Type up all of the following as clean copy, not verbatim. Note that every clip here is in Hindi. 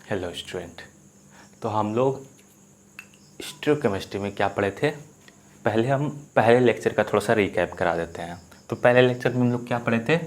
Hello student. तो हम लोग स्टीरियोकेमिस्ट्री में क्या पढ़े थे? हम पहले लेक्चर का थोड़ा सा रिकैप करा देते हैं। तो पहले लेक्चर में हम लोग क्या पढ़े थे?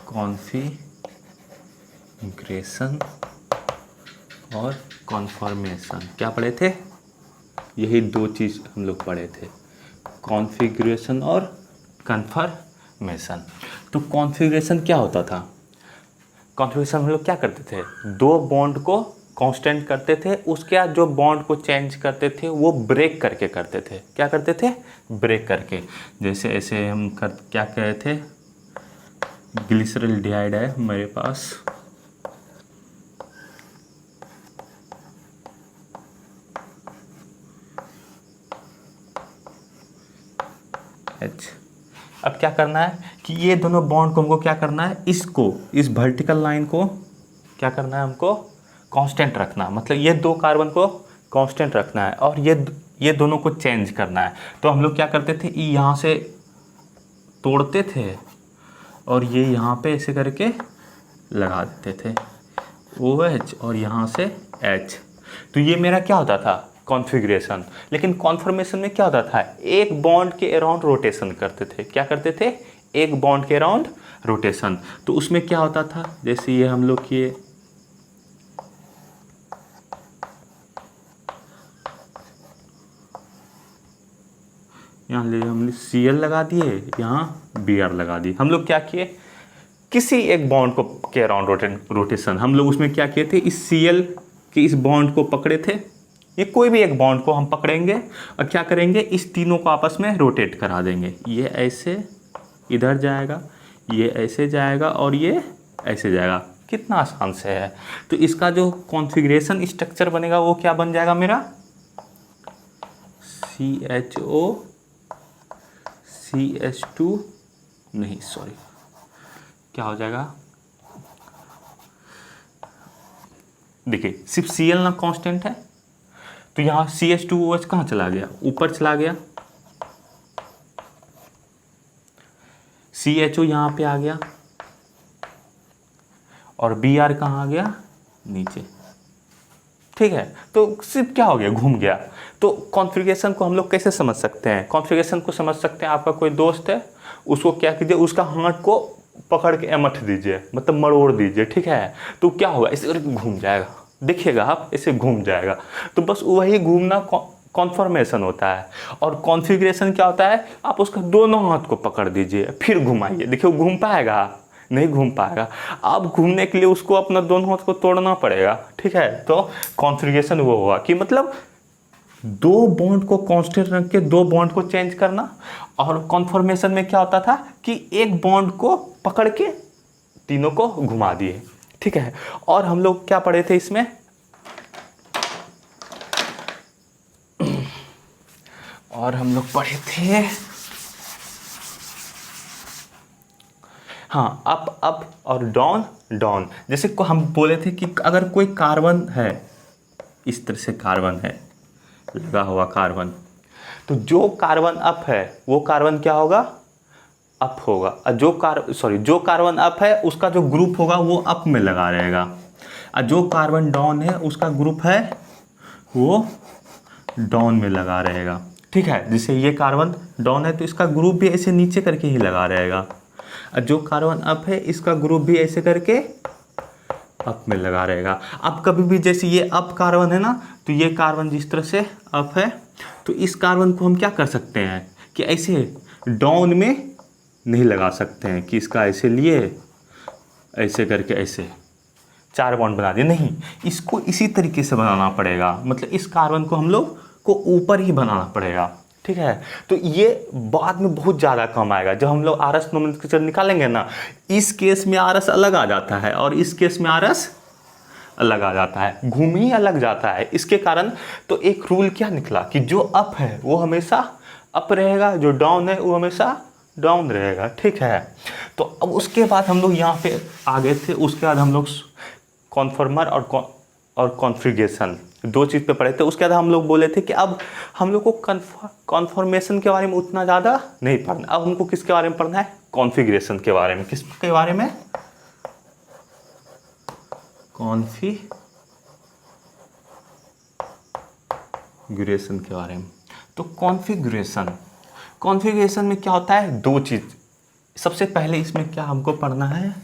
कॉन्फ़िगरेशन और कॉन्फॉर्मेशन। क्या पढ़े थे? यही दो चीज़ हम लोग पढ़े थे, कॉन्फ़िगरेशन और कन्फर्मेशन। तो कॉन्फ़िगरेशन क्या होता था? कॉन्फ़िगरेशन हम लोग क्या करते थे? दो बॉन्ड को कांस्टेंट करते थे, उसके बाद जो बॉन्ड को चेंज करते थे वो ब्रेक करके करते थे। क्या करते थे? ब्रेक करके। जैसे ऐसे हम क्या कहे थे, ग्लिसरॉल डिहाइड है मेरे पास, H। अब क्या करना है कि ये दोनों बॉन्ड को हमको क्या करना है, इस वर्टिकल लाइन को क्या करना है, हमको कांस्टेंट रखना। मतलब ये दो कार्बन को कांस्टेंट रखना है और ये दोनों को चेंज करना है। तो हम लोग क्या करते थे, यहाँ से तोड़ते थे और ये यहाँ पे ऐसे करके लगा देते थे OH और यहाँ से H। तो ये मेरा क्या होता था? कॉन्फ़िगरेशन। लेकिन कॉन्फर्मेशन में क्या होता था? एक बॉन्ड के अराउंड रोटेशन करते थे। क्या करते थे? एक बॉन्ड के अराउंड रोटेशन। तो उसमें क्या होता था, जैसे ये हम लोग किए, यहाँ ले हमने Cl लगा दिए, यहाँ Br लगा दी। हम लोग क्या किए, किसी एक बॉन्ड को के अराउंड रोटेशन हम लोग उसमें क्या किए थे, इस Cl के इस बॉन्ड को पकड़े थे। ये कोई भी एक बॉन्ड को हम पकड़ेंगे और क्या करेंगे, इस तीनों को आपस में रोटेट करा देंगे। ये ऐसे इधर जाएगा, ये ऐसे जाएगा और ये ऐसे जाएगा। कितना आसान से है। तो इसका जो कॉन्फ़िगरेशन स्ट्रक्चर बनेगा वो क्या बन जाएगा मेरा, CHO CH2 नहीं सॉरी, क्या हो जाएगा, देखिए सिर्फ Cl ना कांस्टेंट है, तो यहाँ CH2OH कहाँ चला गया, ऊपर चला गया। CHO यहाँ पे आ गया और Br कहाँ आ गया, नीचे। ठीक है, तो सिर्फ क्या हो गया, घूम गया। तो कॉन्फ़िगरेशन को हम लोग कैसे समझ सकते हैं? कॉन्फ़िगरेशन को समझ सकते हैं, आपका कोई दोस्त है, उसको क्या कीजिए, उसका हाथ को पकड़ के एमठ दीजिए, मतलब मरोड़ दीजिए। ठीक है, तो क्या होगा, इसे करके घूम जाएगा, देखिएगा आप, इसे घूम जाएगा। तो बस वही घूमना कॉन्फर्मेशन होता है। और कॉन्फ़िगरेशन क्या होता है, आप उसका दोनों हाथ को पकड़ दीजिए, फिर घुमाइए, देखिए वो घूम पाएगा, नहीं घूम पाएगा। अब घूमने के लिए उसको अपना दोनों हाथ को तोड़ना पड़ेगा। ठीक है, तो कॉन्फ़िगरेशन वो हुआ कि मतलब दो बॉन्ड को कांस्टेंट रख के दो बॉन्ड को चेंज करना। और कॉन्फर्मेशन में क्या होता था कि एक बॉन्ड को पकड़ के तीनों को घुमा दिए। ठीक है, और हम लोग क्या पढ़े थे इसमें, और हम लोग पढ़े थे, हाँ, अप और डाउन डाउन। जैसे हम बोले थे कि अगर कोई कार्बन है, इस तरह से कार्बन है, लगा हुआ कार्बन, तो जो कार्बन अप है वो कार्बन क्या होगा, अप होगा। और जो कार्बन अप है उसका जो ग्रुप होगा वो अप में लगा रहेगा, और जो कार्बन डाउन है उसका ग्रुप है वो डाउन में लगा रहेगा। ठीक है, जैसे ये कार्बन डाउन है तो इसका ग्रुप भी ऐसे नीचे करके ही लगा रहेगा, और जो कार्बन अप है इसका ग्रुप भी ऐसे करके अप में लगा रहेगा। अब कभी भी जैसे ये अप कार्बन है ना, तो ये कार्बन जिस तरह से अप है, तो इस कार्बन को हम क्या कर सकते हैं कि ऐसे डाउन में नहीं लगा सकते हैं कि इसका ऐसे लिए ऐसे करके ऐसे चार बॉन्ड बना दिए, नहीं, इसको इसी तरीके से बनाना पड़ेगा। मतलब इस कार्बन को हम लोग को ऊपर ही बनाना पड़ेगा। ठीक है, तो ये बाद में बहुत ज़्यादा काम आएगा जब हम लोग आरएस नोमेनक्लेचर निकालेंगे ना। इस केस में आरएस अलग आ जाता है और इस केस में आरएस अलग आ जाता है, घूम ही अलग जाता है। इसके कारण तो एक रूल क्या निकला कि जो अप है वो हमेशा अप रहेगा, जो डाउन है वो हमेशा डाउन रहेगा। ठीक है, तो अब उसके बाद हम लोग यहाँ पे आ गए थे। उसके बाद हम लोग कॉन्फर्मर और कॉन्फ़िगरेशन दो चीज़ पे पढ़े थे। उसके बाद हम लोग बोले थे कि अब हम लोग को कॉन्फर्मेशन के बारे में उतना ज़्यादा नहीं पढ़ना, अब हमको किसके बारे में पढ़ना है, कॉन्फ़िगरेशन के बारे में। किसके बारे में, कॉन्फ़िगरेशन के बारे में। तो कॉन्फ़िगरेशन में क्या होता है, दो चीज़। सबसे पहले इसमें क्या हमको पढ़ना है,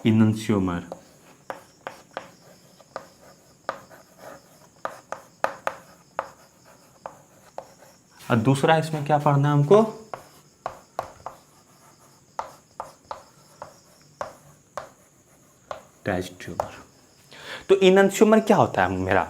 इनंशियोमर। और दूसरा इसमें क्या पढ़ना है हमको, डायस्ट्रोमर। तो इनंशियोमर क्या होता है मेरा,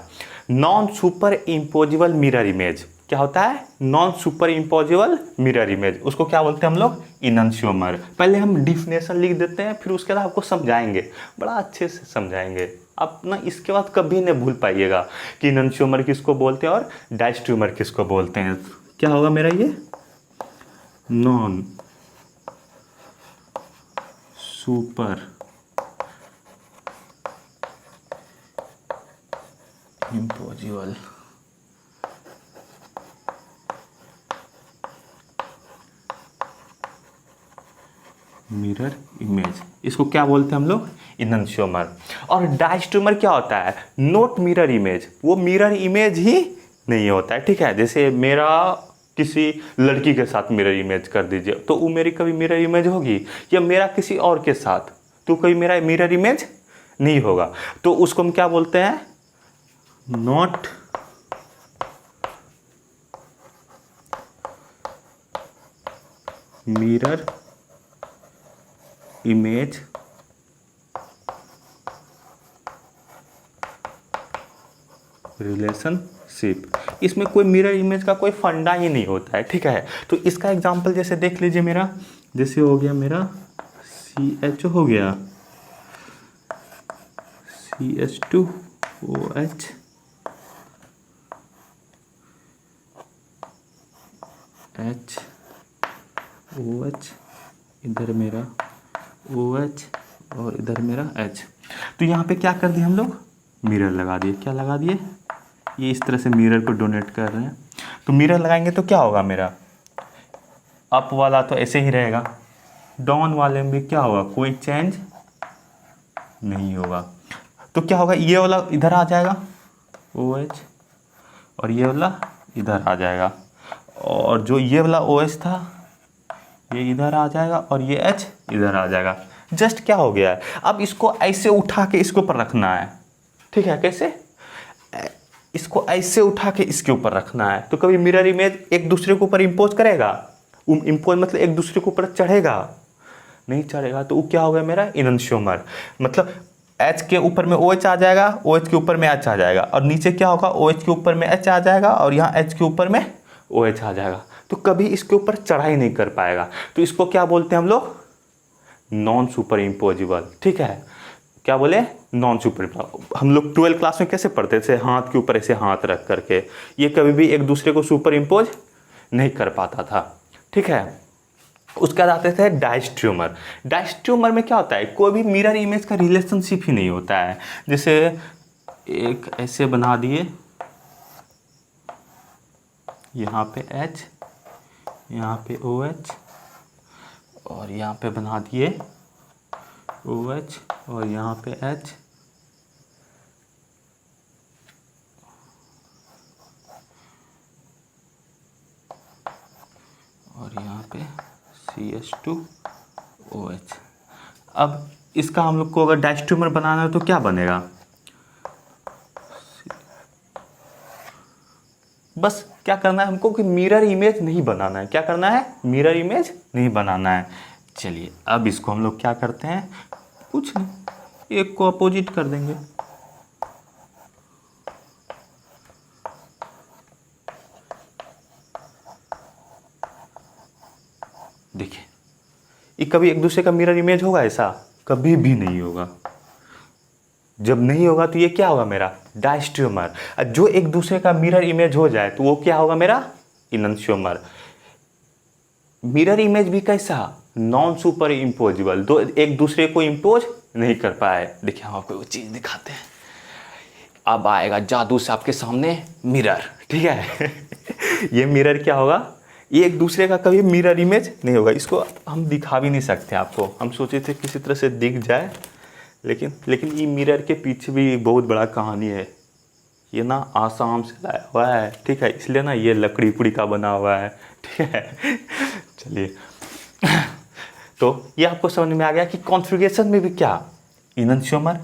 non super imposable mirror image. क्या होता है, non super imposable mirror image, उसको क्या बोलते हैं हम लोग, इनंशियोमर। पहले हम डिफिनेशन लिख देते हैं, फिर उसके बाद आपको समझाएंगे, बड़ा अच्छे से समझाएंगे। आप ना इसके बाद कभी नहीं भूल पाइएगा कि इनंशियोमर किसको बोलते हैं और डायस्ट्रोमर किसको बोलते हैं। क्या होगा मेरा ये, non super imposable mirror image, इसको क्या बोलते हैं हम लोग, इनंशियोमर। और डायस्ट्रोमर क्या होता है, नोट मिरर इमेज, वो मिरर इमेज ही नहीं होता है। ठीक है, जैसे मेरा किसी लड़की के साथ मिरर इमेज कर दीजिए, तो वो मेरी कभी मिरर इमेज होगी, या मेरा किसी और के साथ, तो कभी मेरा मिरर इमेज नहीं होगा। तो उसको हम क्या बोलते हैं, नॉट मिरर इमेज रिलेशनशिप। इसमें कोई मिरर इमेज का कोई फंडा ही नहीं होता है। ठीक है, तो इसका एग्जांपल जैसे देख लीजिए, मेरा जैसे हो गया, मेरा CH हो गया, CH2OH, HOH, इधर मेरा OH और इधर मेरा H। तो यहाँ पे क्या कर दिए हम लोग, मिरर लगा दिए। क्या लगा दिए, ये इस तरह से मिरर को डोनेट कर रहे हैं। तो मिरर लगाएंगे तो क्या होगा, मेरा अप वाला तो ऐसे ही रहेगा, डाउन वाले में क्या होगा, कोई चेंज नहीं होगा। तो क्या होगा, ये वाला इधर आ जाएगा OH, और ये वाला इधर आ जाएगा, और जो ये वाला OH था ये इधर आ जाएगा, और ये H इधर आ जाएगा। जस्ट क्या हो गया है, अब इसको ऐसे उठा के इसके ऊपर रखना है। ठीक है, कैसे, इसको ऐसे उठा के इसके ऊपर रखना है। तो कभी मिरर इमेज एक दूसरे के ऊपर इम्पोज करेगा, इम्पोज मतलब एक दूसरे के ऊपर चढ़ेगा, नहीं चढ़ेगा। तो वो क्या हो गया मेरा, इनंशियोमर। मतलब H के ऊपर में OH आ जाएगा, OH के ऊपर में H आ जाएगा, और नीचे क्या होगा, OH के ऊपर में H आ जाएगा, और यहाँ H के ऊपर में OH आ जाएगा। तो कभी इसके ऊपर चढ़ाई नहीं कर पाएगा। तो इसको क्या बोलते हैं हम लोग, नॉन सुपर इम्पोजिबल। ठीक है, क्या बोले, नॉन सुपर। हम लोग 12 क्लास में कैसे पढ़ते थे, हाथ के ऊपर ऐसे हाथ रख करके, ये कभी भी एक दूसरे को सुपर इम्पोज नहीं कर पाता था। ठीक है, उसके बाद आते थे डायस्ट्रोमर। डायस्ट्रोमर में क्या होता है, कोई भी मिरर इमेज का रिलेशनशिप ही नहीं होता है। जैसे एक ऐसे बना दिए, यहाँ पे H, यहाँ पे OH, और यहाँ पे बना दिए OH, और यहाँ पे H, और यहाँ पे CH2OH। अब इसका हम लोग को अगर डायस्ट्रोमर बनाना है तो क्या बनेगा, बस क्या करना है हमको कि मिरर इमेज नहीं बनाना है। क्या करना है, मिरर इमेज नहीं बनाना है। चलिए अब इसको हम लोग क्या करते हैं, कुछ नहीं, एक को अपोजिट कर देंगे। देखिए, ये कभी एक दूसरे का मिरर इमेज होगा, ऐसा कभी भी नहीं होगा। जब नहीं होगा तो ये क्या होगा, मेरा डायस्ट्रोमर। जो एक दूसरे का मिरर इमेज हो जाए तो वो क्या होगा, मेरा इनंशियोमर। मिरर इमेज भी कैसा, नॉन सुपर इम्पोजिबल, दो एक दूसरे को इम्पोज नहीं कर पाए। देखिए हम आपको वो चीज़ दिखाते हैं, अब आएगा जादू से आपके सामने मिरर। ठीक है ये मिरर क्या होगा, ये एक दूसरे का कभी मिरर इमेज नहीं होगा। इसको हम दिखा भी नहीं सकते आपको, हम सोचे थे किसी तरह से दिख जाए, लेकिन ये मिरर के पीछे भी बहुत बड़ा कहानी है। ये ना आसाम से लाया हुआ है, ठीक है, इसलिए ना ये लकड़ी उकड़ी का बना हुआ है, ठीक है। चलिए, तो ये आपको समझ में आ गया कि कॉन्फ़िगरेशन में भी क्या, इनन्शियोमर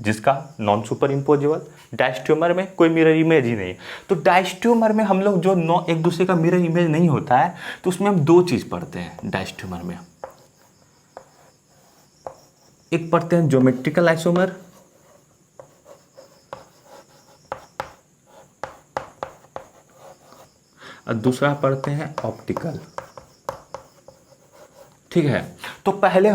जिसका नॉन सुपर इम्पोजेबल, डायस्ट्रोमर में कोई मिरर इमेज ही नहीं। तो डायस्ट्रोमर में हम लोग जो एक दूसरे का मिरर इमेज नहीं होता है, तो उसमें हम दो चीज़ पढ़ते हैं डायस्ट्रोमर में। एक पढ़ते हैं ज्योमेट्रिकल आइसोमर, और दूसरा पढ़ते हैं ऑप्टिकल, ठीक है। तो पहले